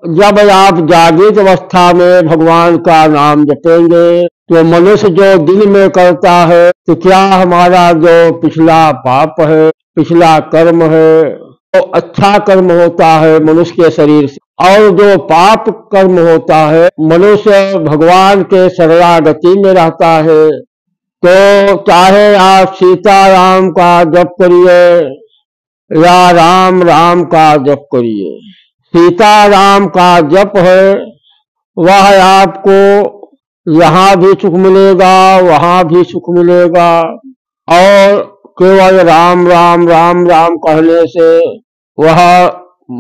जब आप जागृत अवस्था में भगवान का नाम जपेंगे तो मनुष्य जो दिन में करता है तो क्या हमारा जो पिछला पाप है, पिछला कर्म है, तो अच्छा कर्म होता है मनुष्य के शरीर से, और जो पाप कर्म होता है मनुष्य भगवान के शरणागति में रहता है। तो चाहे आप सीताराम का जप करिए या राम राम का जप करिए, सीताराम का जप है वह आपको यहाँ भी सुख मिलेगा, वहां भी सुख मिलेगा। और केवल राम राम राम राम कहने से वह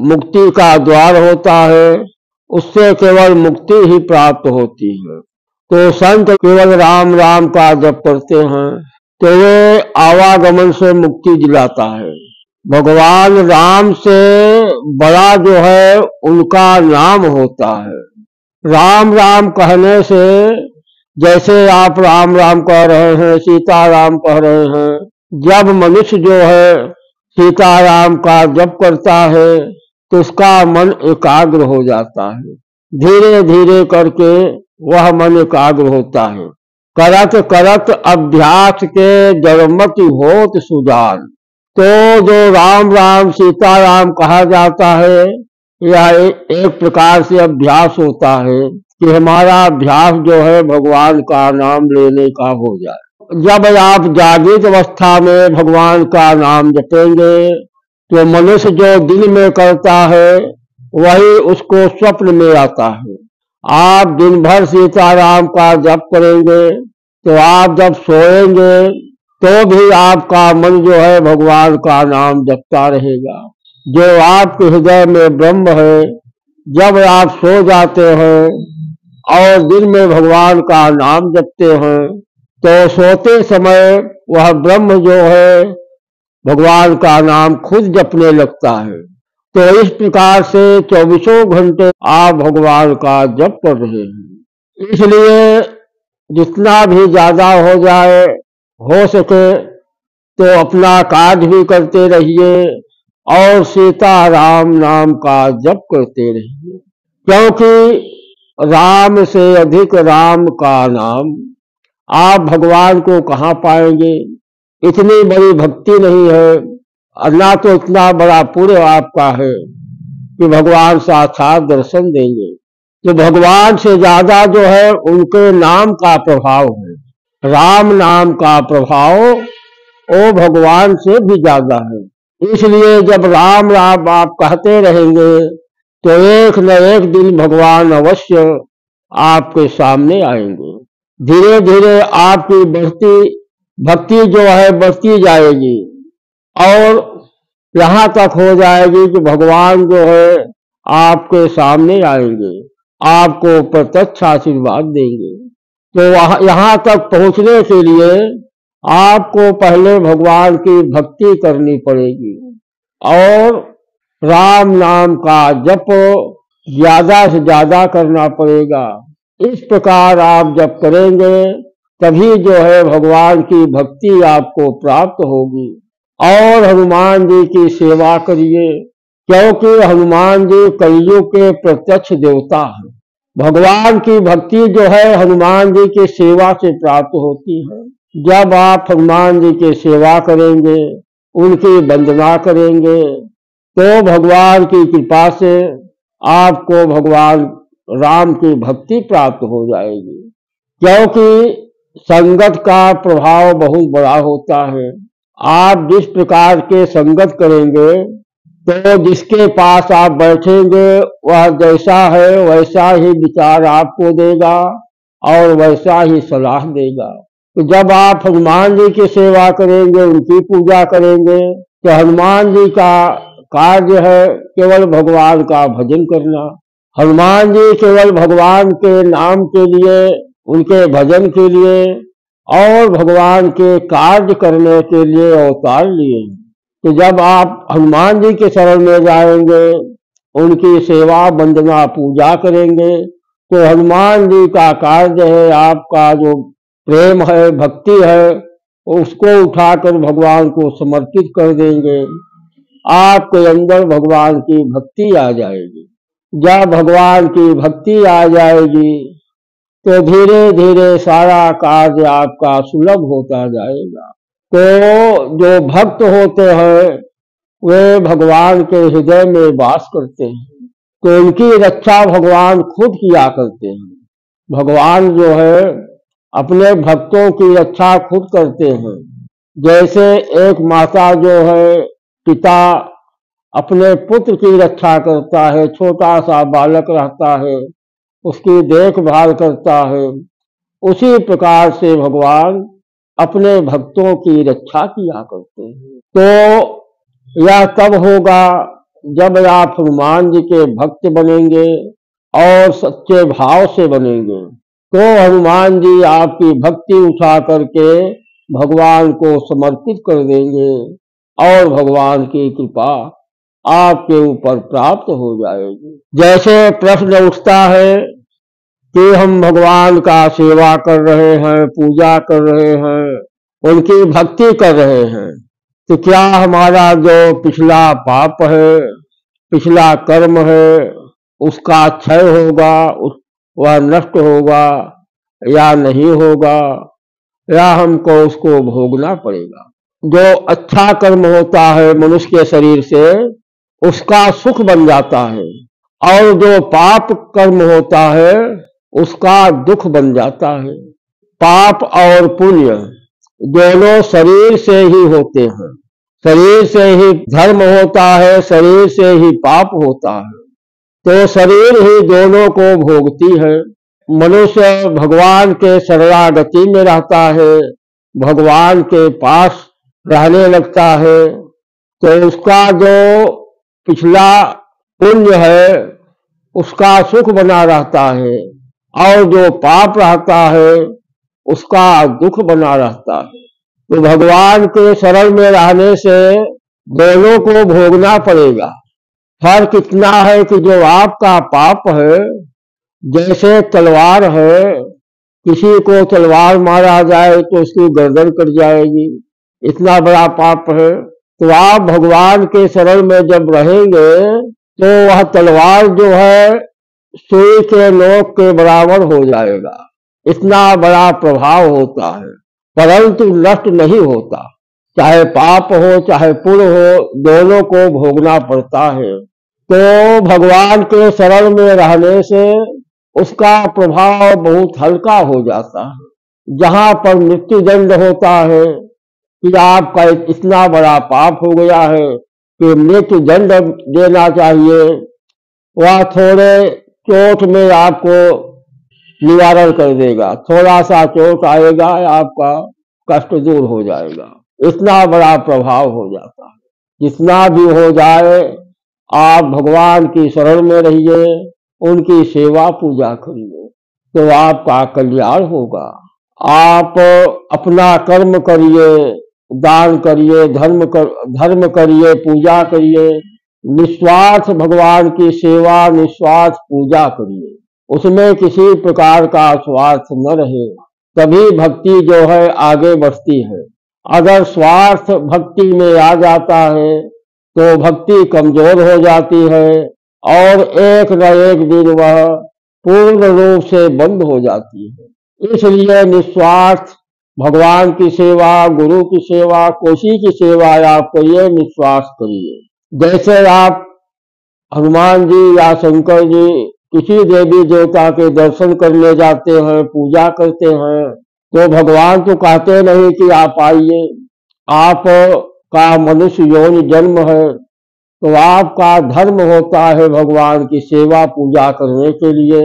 मुक्ति का द्वार होता है, उससे केवल मुक्ति ही प्राप्त होती है। तो संत केवल राम राम का जप करते हैं तो वे आवागमन से मुक्ति दिलाता है। भगवान राम से बड़ा जो है उनका नाम होता है। राम राम कहने से, जैसे आप राम राम कह रहे हैं, सीताराम कह रहे हैं, जब मनुष्य जो है सीताराम का जप करता है तो उसका मन एकाग्र हो जाता है। धीरे धीरे करके वह मन एकाग्र होता है। करत करत अभ्यास के जड़मति होत सुजान। तो जो राम राम सीताराम कहा जाता है यह एक प्रकार से अभ्यास होता है कि हमारा अभ्यास जो है भगवान का नाम लेने का हो जाए। जब आप जागृत अवस्था में भगवान का नाम जपेंगे तो मनुष्य जो दिन में करता है वही उसको स्वप्न में आता है। आप दिन भर सीताराम का जप करेंगे तो आप जब सोएंगे तो भी आपका मन जो है भगवान का नाम जपता रहेगा। जो आपके हृदय में ब्रह्म है, जब आप सो जाते हैं और दिन में भगवान का नाम जपते हैं तो सोते समय वह ब्रह्म जो है भगवान का नाम खुद जपने लगता है। तो इस प्रकार से 24 घंटे आप भगवान का जप कर रहे हैं। इसलिए जितना भी ज्यादा हो जाए, हो सके तो अपना कार्य भी करते रहिए और सीताराम नाम का जप करते रहिए, क्योंकि राम से अधिक राम का नाम आप भगवान को कहाँ पाएंगे। इतनी बड़ी भक्ति नहीं है, ना तो इतना बड़ा पुण्य आपका है कि भगवान साक्षात दर्शन देंगे। तो भगवान से ज्यादा जो है उनके नाम का प्रभाव है। राम नाम का प्रभाव वो भगवान से भी ज्यादा है। इसलिए जब राम राम आप कहते रहेंगे तो एक न एक दिन भगवान अवश्य आपके सामने आएंगे। धीरे धीरे आपकी भक्ति जो है बढ़ती जाएगी और यहाँ तक हो जाएगी कि भगवान जो है आपके सामने आएंगे, आपको प्रत्यक्ष आशीर्वाद देंगे। तो यहाँ तक पहुँचने के लिए आपको पहले भगवान की भक्ति करनी पड़ेगी और राम नाम का जप ज्यादा से ज्यादा करना पड़ेगा। इस प्रकार आप जप करेंगे तभी जो है भगवान की भक्ति आपको प्राप्त होगी। और हनुमान जी की सेवा करिए, क्योंकि हनुमान जी कलयुग के प्रत्यक्ष देवता हैं। भगवान की भक्ति जो है हनुमान जी की सेवा से प्राप्त होती है। जब आप हनुमान जी की सेवा करेंगे, उनकी वंदना करेंगे तो भगवान की कृपा से आपको भगवान राम की भक्ति प्राप्त हो जाएगी। क्योंकि संगत का प्रभाव बहुत बड़ा होता है। आप जिस प्रकार के संगत करेंगे तो जिसके पास आप बैठेंगे वह जैसा है वैसा ही विचार आपको देगा और वैसा ही सलाह देगा। तो जब आप हनुमान जी की सेवा करेंगे, उनकी पूजा करेंगे तो हनुमान जी का कार्य है केवल भगवान का भजन करना। हनुमान जी केवल भगवान के नाम के लिए, उनके भजन के लिए और भगवान के कार्य करने के लिए अवतार लिए। तो जब आप हनुमान जी के शरण में जाएंगे, उनकी सेवा वंदना पूजा करेंगे तो हनुमान जी का कार्य है, आपका जो प्रेम है, भक्ति है, उसको उठाकर भगवान को समर्पित कर देंगे। आपके अंदर भगवान की भक्ति आ जाएगी। जब भगवान की भक्ति आ जाएगी तो धीरे धीरे सारा कार्य आपका सुलभ होता जाएगा। तो जो भक्त होते हैं वे भगवान के हृदय में वास करते हैं, तो उनकी रक्षा भगवान खुद किया करते हैं। भगवान जो है अपने भक्तों की रक्षा खुद करते हैं। जैसे एक माता जो है पिता अपने पुत्र की रक्षा करता है, छोटा सा बालक रहता है उसकी देखभाल करता है, उसी प्रकार से भगवान अपने भक्तों की रक्षा किया करते हैं। तो यह तब होगा जब आप हनुमान जी के भक्त बनेंगे और सच्चे भाव से बनेंगे, तो हनुमान जी आपकी भक्ति उठा करके भगवान को समर्पित कर देंगे और भगवान की कृपा आपके ऊपर प्राप्त हो जाएगी। जैसे प्रश्न उठता है कि हम भगवान का सेवा कर रहे हैं, पूजा कर रहे हैं, उनकी भक्ति कर रहे हैं, तो क्या हमारा जो पिछला पाप है, पिछला कर्म है, उसका क्षय होगा, वह नष्ट होगा या नहीं होगा, या हमको उसको भोगना पड़ेगा। जो अच्छा कर्म होता है मनुष्य के शरीर से उसका सुख बन जाता है, और जो पाप कर्म होता है उसका दुख बन जाता है। पाप और पुण्य दोनों शरीर से ही होते हैं, शरीर से ही धर्म होता है, शरीर से ही पाप होता है, तो शरीर ही दोनों को भोगती है। मनुष्य भगवान के शरणागति में रहता है, भगवान के पास रहने लगता है, तो उसका जो पिछला पुण्य है उसका सुख बना रहता है, और जो पाप रहता है उसका दुख बना रहता है। तो भगवान के शरण में रहने से दोनों को भोगना पड़ेगा। फर्क इतना है कि जो आपका पाप है, जैसे तलवार है, किसी को तलवार मारा जाए तो उसकी गर्दन कट जाएगी, इतना बड़ा पाप है। तो आप भगवान के शरण में जब रहेंगे तो वह तलवार जो है सुई के नोक के बराबर हो जाएगा, इतना बड़ा प्रभाव होता है, परंतु नष्ट नहीं होता। चाहे पाप हो चाहे पुण्य हो, दोनों को भोगना पड़ता है। तो भगवान के शरण में रहने से उसका प्रभाव बहुत हल्का हो जाता है। जहां पर मृत्यु दंड होता है कि आपका इतना बड़ा पाप हो गया है कि मृत्यु दंड देना चाहिए, वह थोड़े चोट में आपको निवारण कर देगा, थोड़ा सा चोट आएगा आपका कष्ट दूर हो जाएगा, इतना बड़ा प्रभाव हो जाता है। जितना भी हो जाए आप भगवान की शरण में रहिए, उनकी सेवा पूजा करिए, तो आपका कल्याण होगा। आप अपना कर्म करिए, दान करिए, धर्म करिए, पूजा करिए, निस्वार्थ भगवान की सेवा, निस्वार्थ पूजा करिए, उसमें किसी प्रकार का स्वार्थ न रहे, तभी भक्ति जो है आगे बढ़ती है। अगर स्वार्थ भक्ति में आ जाता है तो भक्ति कमजोर हो जाती है और एक न एक दिन वह पूर्ण रूप से बंद हो जाती है। इसलिए निस्वार्थ भगवान की सेवा, गुरु की सेवा, कोशी की सेवा आप करिए, निस्वार्थ करिए। जैसे आप हनुमान जी या शंकर जी किसी देवी देवता के दर्शन करने जाते हैं, पूजा करते हैं, तो भगवान तो कहते नहीं कि आप आइए, आप का मनुष्य योनि जन्म है, तो आपका धर्म होता है भगवान की सेवा पूजा करने के लिए,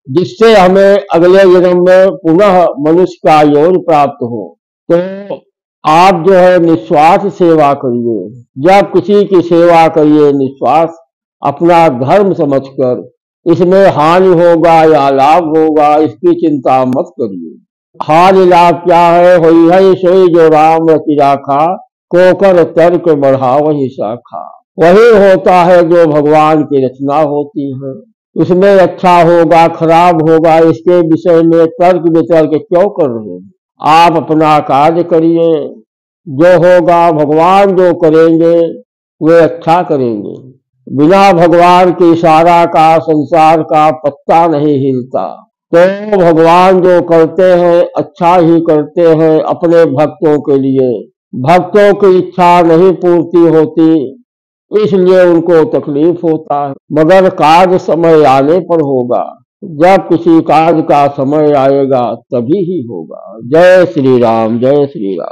जिससे हमें अगले जन्म में पुनः मनुष्य का योनि प्राप्त हो। तो आप जो है निस्वार्थ सेवा करिए। जब किसी की सेवा करिए निस्वार्थ, अपना धर्म समझकर, इसमें हानि होगा या लाभ होगा इसकी चिंता मत करिए। हानि लाभ क्या है? होई है सोई जो राम रति राखा, कोकर तर्क बढ़ा वही शाखा। वही होता है जो भगवान की रचना होती है, इसमें अच्छा होगा खराब होगा इसके विषय में तर्क वितर्क क्यों कर रहे हैं? आप अपना कार्य करिए, जो होगा भगवान जो करेंगे वे अच्छा करेंगे। बिना भगवान की इशारा का संसार का पत्ता नहीं हिलता। तो भगवान जो करते हैं अच्छा ही करते हैं अपने भक्तों के लिए। भक्तों की इच्छा नहीं पूर्ति होती, इसलिए उनको तकलीफ होता है। मगर कार्य समय आने पर होगा। जब किसी कार्य का समय आएगा तभी ही होगा। जय श्री राम, जय श्री राम।